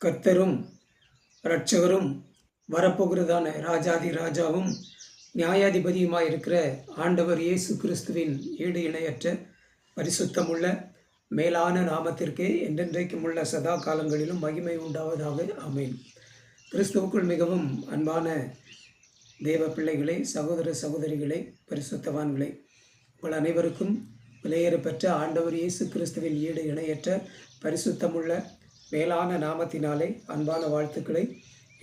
கர்த்தரும் இரட்சகரும் வரப்போகிறதான ராஜாதி ராஜாவும் நியாயாதிபதியுமாய் இருக்கிற ஆண்டவர் இயேசு கிறிஸ்துவின் ஈடு இணையற்ற பரிசுத்தமுள்ள மேலான நாமத்திற்கே என்றென்றைக்கும் உள்ள சதா காலங்களிலும் மகிமை உண்டாவதாக ஆமேன். கிறிஸ்துவுக்குள் மிகவும் அன்பான தேவ பிள்ளைகளே, சகோதர சகோதரிகளே, பரிசுத்தவான்களே, உங்கள் அனைவருக்கும் விலையேற பெற்ற ஆண்டவர் இயேசு கிறிஸ்துவின் ஈடு இணையற்ற பரிசுத்தமுள்ள மேலான நாமத்தினாலே அன்பான வாழ்த்துக்களை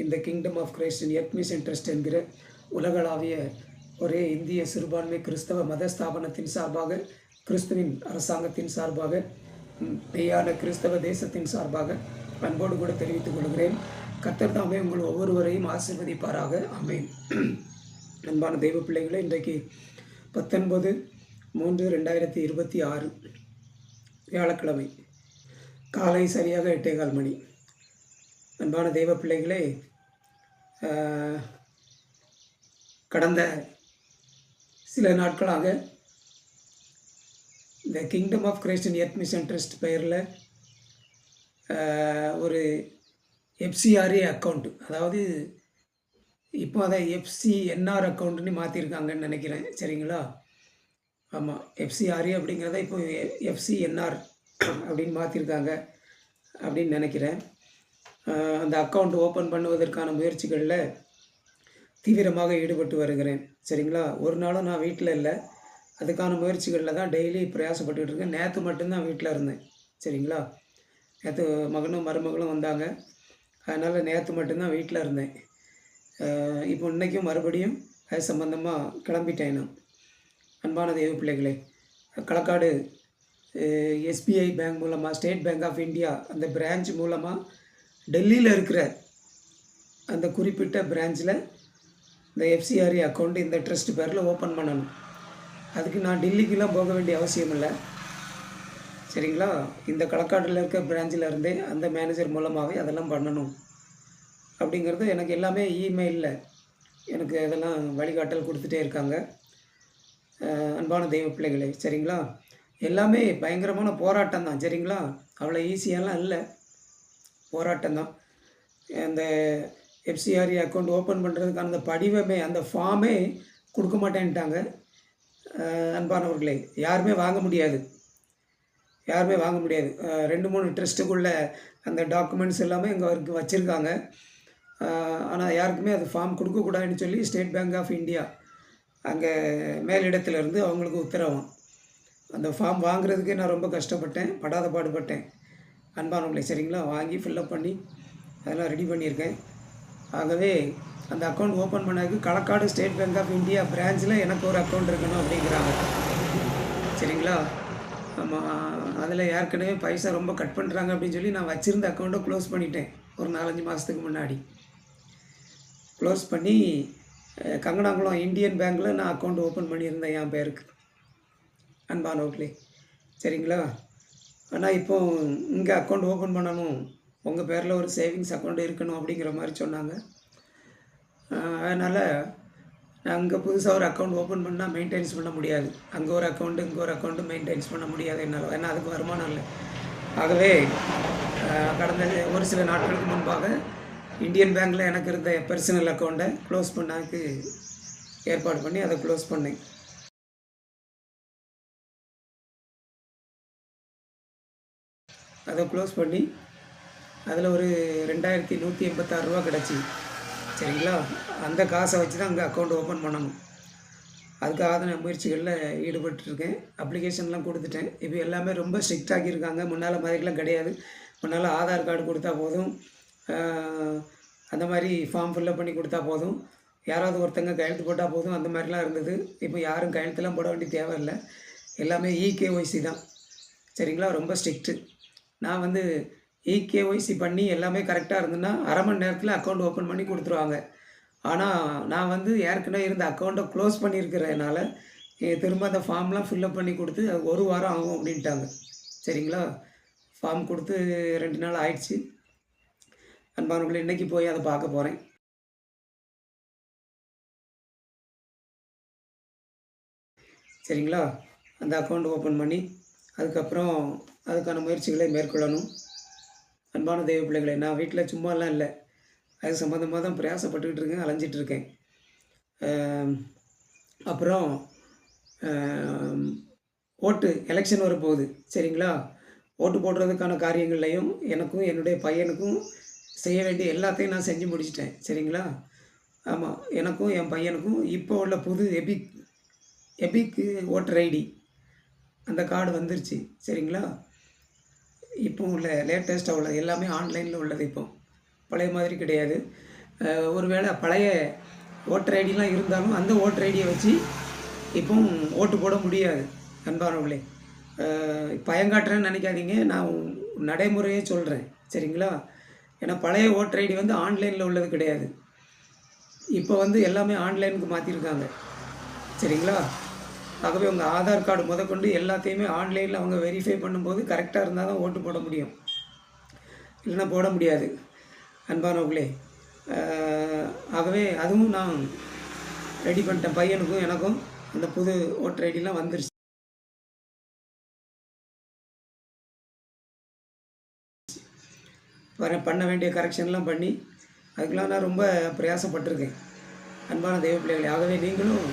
இந்த kingdom of Christ in earth mission trust என்கிற உலகளாவிய ஒரே இந்திய சிறுபான்மை கிறிஸ்தவ மத ஸ்தாபனத்தின் சார்பாக, கிறிஸ்துவின் அரசாங்கத்தின் சார்பாக, மெய்யான கிறிஸ்தவ தேசத்தின் சார்பாக அன்போடு கூட தெரிவித்துக் கொள்கிறேன். கர்த்தர் தாமே உங்கள் ஒவ்வொருவரையும் ஆசீர்வதிப்பாராக. ஆமென். அன்பான தெய்வ பிள்ளைகளே, இன்றைக்கு 19/3/2026 வியாழக்கிழமை காலை சரியாக 8:15 மணி. அன்பான தெய்வ பிள்ளைகளே, கடந்த சில நாட்களாக இந்த kingdom of Christ in earth mission trust பெயரில் ஒரு எஃப்சிஆர்ஏ அக்கௌண்ட், அதாவது இப்போ அதை எஃப்சிஎன்ஆர் அக்கௌண்ட்டுன்னு மாற்றிருக்காங்கன்னு நினைக்கிறேன். சரிங்களா? ஆமாம், எஃப்சிஆர்ஏ அப்படிங்கிறத இப்போ எஃப்சிஎன்ஆர் அப்படின்னு மாற்றிருக்காங்க அப்படின்னு நினைக்கிறேன். அந்த அக்கௌண்ட் ஓப்பன் பண்ணுவதற்கான முயற்சிகளில் தீவிரமாக ஈடுபட்டு வருகிறேன். சரிங்களா? ஒரு நாளும் நான் வீட்டில் இல்லை, அதுக்கான முயற்சிகளில் தான் டெய்லி பிரயாசப்பட்டுக்கிட்டு இருக்கேன். நேற்று மட்டும்தான் வீட்டில் இருந்தேன். சரிங்களா? நேற்று மகனும் மருமகளும் வந்தாங்க, அதனால் நேற்று மட்டும்தான் வீட்டில் இருந்தேன். இப்போ இன்றைக்கும் மறுபடியும் அது சம்பந்தமாக கிளம்பிட்டேன் நான். அன்பான தெய்வ பிள்ளைகளே, களக்காடு எஸ்பிஐ பேங்க் மூலமாக, ஸ்டேட் பேங்க் ஆஃப் இந்தியா அந்த பிரான்ச் மூலமாக டெல்லியில் இருக்கிற அந்த குறிப்பிட்ட பிரான்ச்சில் இந்த எஃப்சிஆர்ஏ அக்கௌண்ட் இந்த ட்ரஸ்ட் பேரில் ஓப்பன் பண்ணணும். அதுக்கு நான் டெல்லிக்கெலாம் போக வேண்டிய அவசியம் இல்லை. சரிங்களா? இந்த களக்காட்டில் இருக்க பிரான்ச்சில் இருந்தே அந்த மேனேஜர் மூலமாகவே அதெல்லாம் பண்ணணும் அப்படிங்கிறது எனக்கு எல்லாமே இமெயிலில் எனக்கு அதெல்லாம் வழிகாட்டல் கொடுத்துட்டே இருக்காங்க. அன்பான தெய்வ பிள்ளைகளே, சரிங்களா? எல்லாமே பயங்கரமான போராட்டம் தான். சரிங்களா? அவ்வளோ ஈஸியாலாம் இல்லை, போராட்டம் தான். அந்த எஃப்சிஆர்ஏ அக்கௌண்ட் ஓப்பன் பண்ணுறதுக்கான அந்த படிவமே, அந்த ஃபார்மே கொடுக்க மாட்டேன்ட்டாங்க. அன்பானவர்களே, யாருமே வாங்க முடியாது, 2-3 ட்ரஸ்ட்டுக்குள்ளே அந்த டாக்குமெண்ட்ஸ் எல்லாமே இங்கே அவருக்கு வச்சுருக்காங்க. ஆனால் யாருக்குமே அது ஃபார்ம் கொடுக்கக்கூடாதுன்னு சொல்லி ஸ்டேட் பேங்க் ஆஃப் இந்தியா அங்கே மேலிடத்துலேருந்து அவங்களுக்கு உத்தரவாம். அந்த ஃபார்ம் வாங்குறதுக்கே நான் ரொம்ப கஷ்டப்பட்டேன், படாத பாடுபட்டேன். அன்பானவர்களே, சரிங்களா? வாங்கி ஃபில்லப் பண்ணி அதெல்லாம் ரெடி பண்ணியிருக்கேன். ஆகவே அந்த அக்கௌண்ட் ஓப்பன் பண்ணதுக்கு Kalakkad state bank of India பிரான்ச்சில் எனக்கு ஒரு அக்கௌண்ட் இருக்கணும் அப்படிங்கிறாங்க. சரிங்களா? ஆமாம், அதில் ஏற்கனவே பைசா ரொம்ப கட் பண்ணுறாங்க அப்படின்னு சொல்லி நான் வச்சுருந்த அக்கௌண்ட்டை க்ளோஸ் பண்ணிட்டேன். ஒரு 4-5 மாதத்துக்கு முன்னாடி க்ளோஸ் பண்ணி கங்கனாங்குளம் இந்தியன் பேங்க்கில் நான் அக்கௌண்ட் ஓப்பன் பண்ணியிருந்தேன் என் பேருக்கு. அன்பானவர்களே, சரிங்களா? ஆனால் இப்போது இங்கே அக்கௌண்ட் ஓப்பன் பண்ணணும், உங்கள் பேரில் ஒரு சேவிங்ஸ் அக்கௌண்ட் இருக்கணும் அப்படிங்கிற மாதிரி சொன்னாங்க. அதனால் நான் அங்கே புதுசாக ஒரு அக்கௌண்ட் ஓப்பன் பண்ணால் மெயின்டைன்ஸ் பண்ண முடியாது. அங்கே ஒரு அக்கௌண்ட்டு, இங்கே ஒரு அக்கௌண்ட்டு மெயின்டைன்ஸ் பண்ண முடியாது என்னால், ஏன்னா அதுக்கு வருமானம் இல்லை. ஆகவே கடந்த ஒரு சில நாட்களுக்கு முன்பாக இந்தியன் பேங்க்கில் எனக்கு இருந்த பர்சனல் அக்கௌண்ட்டை க்ளோஸ் பண்ணாக்கு ஏற்பாடு பண்ணி அதை க்ளோஸ் பண்ணேன். அதை க்ளோஸ் பண்ணி அதில் ஒரு 2186 ரூபா கிடச்சி. சரிங்களா? அந்த காசை வச்சு தான் அங்கே அக்கௌண்ட் ஓப்பன் பண்ணணும். அதுக்காக முயற்சிகளில் ஈடுபட்டுருக்கேன். அப்ளிகேஷன்லாம் கொடுத்துட்டேன். இப்போ எல்லாமே ரொம்ப ஸ்ட்ரிக்ட் ஆக்கியிருக்காங்க. முன்னால் மாதிரிலாம் கிடையாது. முன்னால் ஆதார் கார்டு கொடுத்தா போதும், அந்த மாதிரி ஃபார்ம் ஃபில்லப் பண்ணி கொடுத்தா போதும், யாராவது ஒருத்தங்க கையெழுத்து போட்டால் போதும், அந்த மாதிரிலாம் இருந்தது. இப்போ யாரும் கையெழுத்துலாம் போட வேண்டிய தேவையில்லை, எல்லாமே இகேஒய்சி தான். சரிங்களா? ரொம்ப ஸ்ட்ரிக்ட்டு. நான் வந்து இகேஒய்சி பண்ணி எல்லாமே கரெக்டாக இருந்ததுன்னா அரை மணி நேரத்தில் அக்கௌண்ட் ஓப்பன் பண்ணி கொடுத்துருவாங்க. ஆனால் நான் வந்து ஏற்கனவே இருந்த அக்கௌண்ட்டை க்ளோஸ் பண்ணியிருக்கிறதுனால திரும்ப அந்த ஃபார்ம்லாம் ஃபில்லப் பண்ணி கொடுத்து 1 வாரம் ஆகும் அப்படின்ட்டாங்க. சரிங்களா? ஃபார்ம் கொடுத்து 2 நாள் ஆயிடுச்சு. அன்பானவர்களே, இன்றைக்கி போய் அதை பார்க்க போகிறேன். சரிங்களா? அந்த அக்கௌண்ட் ஓப்பன் பண்ணி அதுக்கப்புறம் அதுக்கான முயற்சிகளை மேற்கொள்ளணும். அன்பான தெய்வ பிள்ளைகளே, நான் வீட்டில் சும்மாலாம் இல்லை. அது சம்மந்தமாக தான் பிரயாசப்பட்டுக்கிட்டு இருக்கேன், அலைஞ்சிட்டு இருக்கேன். அம், அப்புறம் அம், எலெக்ஷன் வரப்போகுது, சரிங்களா? ஓட்டு போடுறதுக்கான காரியங்கள்லையும் எனக்கும் என்னுடைய பையனுக்கும் செய்ய வேண்டிய எல்லாத்தையும் நான் செஞ்சு முடிச்சிட்டேன், சரிங்களா? ஆமாம், எனக்கும் என் பையனுக்கும் இப்போ உள்ள புது எபிக்கு ஓட்டர் ஐடி அந்த கார்டு வந்துருச்சு, சரிங்களா? இப்போ உள்ள லேட்டஸ்ட்டாக உள்ளது எல்லாமே ஆன்லைனில் உள்ளது இப்போ. பழைய மாதிரி கிடையாது. ஒருவேளை பழைய ஓட்டர் ஐடிலாம் இருந்தாலும் அந்த ஓட்டர் ஐடியை வச்சு இப்போவும் ஓட்டு போட முடியாது அன்பானவர்களே. பயங்காட்டுறேன்னு நினைக்காதீங்க, நான் நடைமுறையே சொல்கிறேன், சரிங்களா? ஏன்னா பழைய ஓட்டர் ஐடி வந்து ஆன்லைனில் உள்ளது கிடையாது. இப்போ வந்து எல்லாமே ஆன்லைனுக்கு மாற்றிருக்காங்க, சரிங்களா? ஆகவே உங்கள் ஆதார் கார்டு முதற்கொண்டு எல்லாத்தையுமே ஆன்லைனில் அவங்க வெரிஃபை பண்ணும்போது கரெக்டாக இருந்தால் தான் ஓட்டு போட முடியும், இல்லைன்னா போட முடியாது அன்பானவர்களே. ஆகவே அதுவும் நான் ரெடி பண்ணிட்டேன். பையனுக்கும் எனக்கும் அந்த புது ஓட்டர் ஐடிலாம் வந்துருச்சு. பண்ண வேண்டிய கரெக்ஷன்லாம் பண்ணி அதுக்கெலாம் நான் ரொம்ப பிரயாசப்பட்டிருக்கேன் அன்பான தெய்வ பிள்ளைகளே. ஆகவே நீங்களும்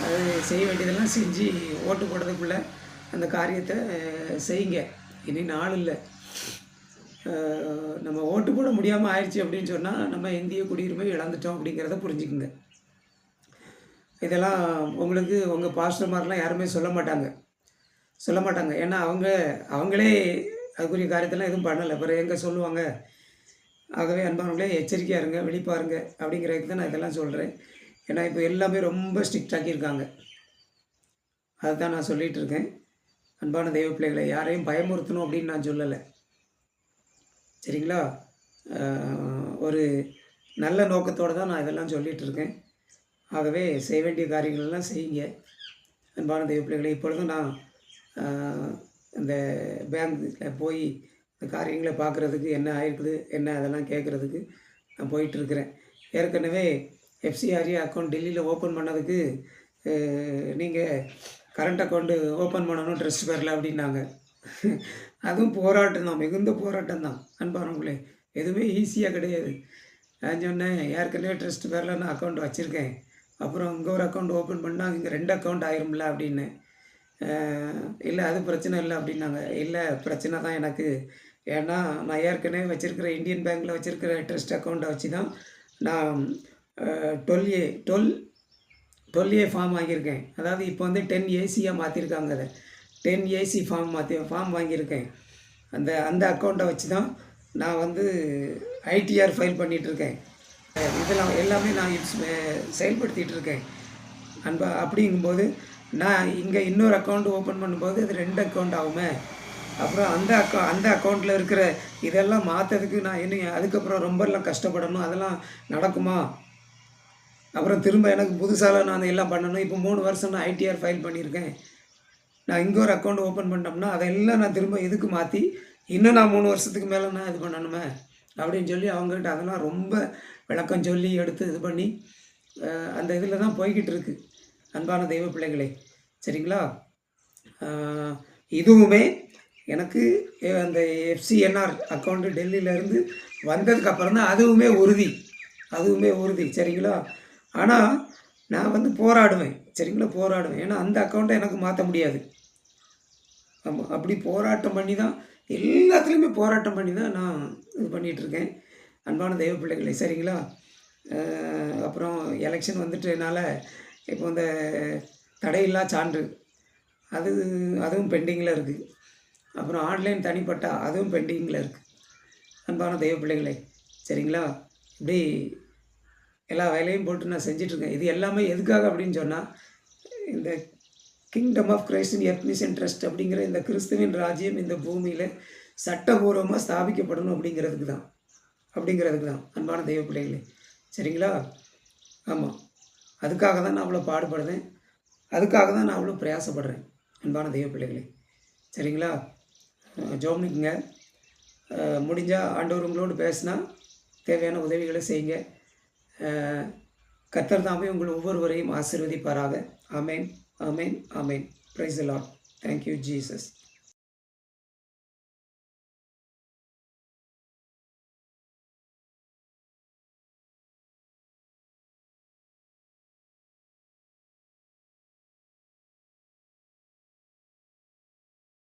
அது செய்ய வேண்டியதெல்லாம் செஞ்சு ஓட்டு போடுறதுக்குள்ளே அந்த காரியத்தை செய்யுங்க. இனி நாள் இல்லை. நம்ம ஓட்டு போட முடியாமல் ஆயிடுச்சு அப்படின்னு சொன்னால் நம்ம இந்திய குடியுரிமை இழந்துட்டோம் அப்படிங்கிறத புரிஞ்சுக்குங்க. இதெல்லாம் உங்களுக்கு உங்கள் பாஸ்டர்மாரெலாம் யாருமே சொல்ல மாட்டாங்க. ஏன்னா அவங்களே அதுக்குரிய காரியத்தெல்லாம் எதுவும் பண்ணலை, அப்புறம் எங்கே சொல்லுவாங்க? ஆகவே அன்பானவர்களே, எச்சரிக்கையாக இருங்க, விழிப்பாருங்க அப்படிங்கிறதுக்கு தான் நான் இதெல்லாம் சொல்கிறேன். ஏன்னா இப்போ எல்லாமே ரொம்ப ஸ்ட்ரிக்ட் ஆக்கியிருக்காங்க. அதுதான் நான் சொல்லிகிட்டு இருக்கேன். அன்பான தெய்வ பிள்ளைகளை, யாரையும் பயமுறுத்தணும் அப்படின்னு நான் சொல்லலை, சரிங்களா? ஒரு நல்ல நோக்கத்தோடு தான் நான் இதெல்லாம் சொல்லிகிட்டு இருக்கேன். ஆகவே செய்ய வேண்டிய காரியங்கள்லாம் செய்யுங்க அன்பான தெய்வ பிள்ளைகளை. இப்பொழுதும் நான் இந்த பேங்க்கில் போய் இந்த காரியங்களை பார்க்குறதுக்கு என்ன ஆயிருக்குது, என்ன அதெல்லாம் கேட்குறதுக்கு நான் போயிட்டுருக்கிறேன். ஏற்கனவே எஃப்சிஆர்ஏ அக்கௌண்ட் டெல்லியில் ஓப்பன் பண்ணதுக்கு நீங்கள் கரண்ட் அக்கௌண்ட்டு ஓப்பன் பண்ணணும் ட்ரஸ்ட் பேரில் அப்படின்னாங்க. அதுவும் போராட்டம் தான், மிகுந்த போராட்டம் தான் அன்பானவங்களே. எதுவுமே ஈஸியாக கிடையாது. நான் சொன்னேன், ஏற்கனவே ட்ரஸ்ட் பேரில் நான் அக்கௌண்ட் வச்சுருக்கேன், அப்புறம் இங்கே ஒரு அக்கௌண்ட் ஓப்பன் பண்ணால் இங்கே 2 அக்கௌண்ட் ஆயிரும்ல அப்படின்னு. இல்லை அது பிரச்சனை இல்லை அப்படின்னாங்க. இல்லை பிரச்சனை தான் எனக்கு. ஏன்னா நான் ஏற்கனவே வச்சுருக்கிற இந்தியன் பேங்க்கில் வச்சுருக்கிற ட்ரஸ்ட் அக்கௌண்ட்டை வச்சு தான் நான் 12A ஃபார்ம் வாங்கியிருக்கேன். அதாவது இப்போ வந்து 10AC மாற்றிருக்காங்க. அதை 10AC ஃபார்ம் வாங்கியிருக்கேன். அந்த அக்கௌண்ட்டை வச்சு தான் நான் வந்து ஐடிஆர் ஃபைல் பண்ணிகிட்ருக்கேன். இதெல்லாம் எல்லாமே நான் செயல்படுத்திகிட்டு இருக்கேன் அப்படிங்கும்போது நான் இங்கே இன்னொரு அக்கௌண்ட் ஓப்பன் பண்ணும்போது அது 2 அக்கௌண்ட் ஆகுமே. அப்புறம் அந்த அக்கௌண்ட்டில் இருக்கிற இதெல்லாம் மாற்றதுக்கு நான் இன்னும் அதுக்கப்புறம் ரொம்பலாம் கஷ்டப்படணும், அதெல்லாம் நடக்குமா? அப்புறம் திரும்ப எனக்கு புதுசாக நான் எல்லாம் பண்ணணும். இப்போ 3 வருஷம் நான் ஐடிஆர் ஃபைல் பண்ணியிருக்கேன். நான் இங்கே ஒரு அக்கௌண்ட் ஓப்பன் பண்ணோம்னா அதெல்லாம் நான் திரும்ப இதுக்கு மாற்றி இன்னும் நான் 3 வருஷத்துக்கு மேலே நான் இது பண்ணணுமே அப்படின்னு சொல்லி அவங்ககிட்ட அதெல்லாம் ரொம்ப விளக்கம் சொல்லி எடுத்து இது பண்ணி அந்த இதில் தான் போய்கிட்டு இருக்கு அன்பான தெய்வ பிள்ளைகளே, சரிங்களா? இதுவுமே எனக்கு அந்த எஃப்சிஎன்ஆர் அக்கௌண்ட்டு டெல்லியிலேருந்து வந்ததுக்கப்புறம் தான் அதுவுமே உறுதி, சரிங்களா? ஆனால் நான் வந்து போராடுவேன், சரிங்களா? ஏன்னா அந்த அக்கௌண்ட்டை எனக்கு மாற்ற முடியாது. ஆமாம், அப்படி போராட்டம் பண்ணி தான் எல்லாத்துலேயுமே போராட்டம் பண்ணி தான் நான் இது பண்ணிகிட்ருக்கேன் அன்பான தெய்வ பிள்ளைகளை, சரிங்களா? அப்புறம் எலெக்ஷன் வந்துட்டனால இப்போ இந்த தடையில்லா சான்று அதுவும் பெண்டிங்கில் இருக்குது. அப்புறம் ஆன்லைன் தனிப்பட்டா அதுவும் பெண்டிங்கில் இருக்குது அன்பான தெய்வ பிள்ளைகளை, சரிங்களா? இப்படி எல்லா வேலையும் போட்டு நான் செஞ்சிட்ருக்கேன். இது எல்லாமே எதுக்காக அப்படின்னு சொன்னால், இந்த kingdom of Christ in earth mission trust அப்படிங்கிற இந்த கிறிஸ்துவின் ராஜ்யம் இந்த பூமியில் சட்டபூர்வமாக ஸ்தாபிக்கப்படணும் அப்படிங்கிறதுக்கு தான் அன்பான தெய்வ பிள்ளைகளே, சரிங்களா? ஆமாம், அதுக்காக தான் நான் அவ்வளோ பாடுபடுறேன், அதுக்காக தான் நான் அவ்வளோ பிரயாசப்படுறேன் அன்பான தெய்வ பிள்ளைகளே, சரிங்களா? ஜோம்னிக்குங்க, முடிஞ்சால் ஆண்டவர் உங்களோடு பேசினா தேவையான உதவிகளை செய்யுங்க. கர்த்தர் தாமே உங்கள் ஒவ்வொருவரையும் ஆசீர்வதிப்பாராக. Amen, amen, amen. Praise the Lord. Thank you Jesus.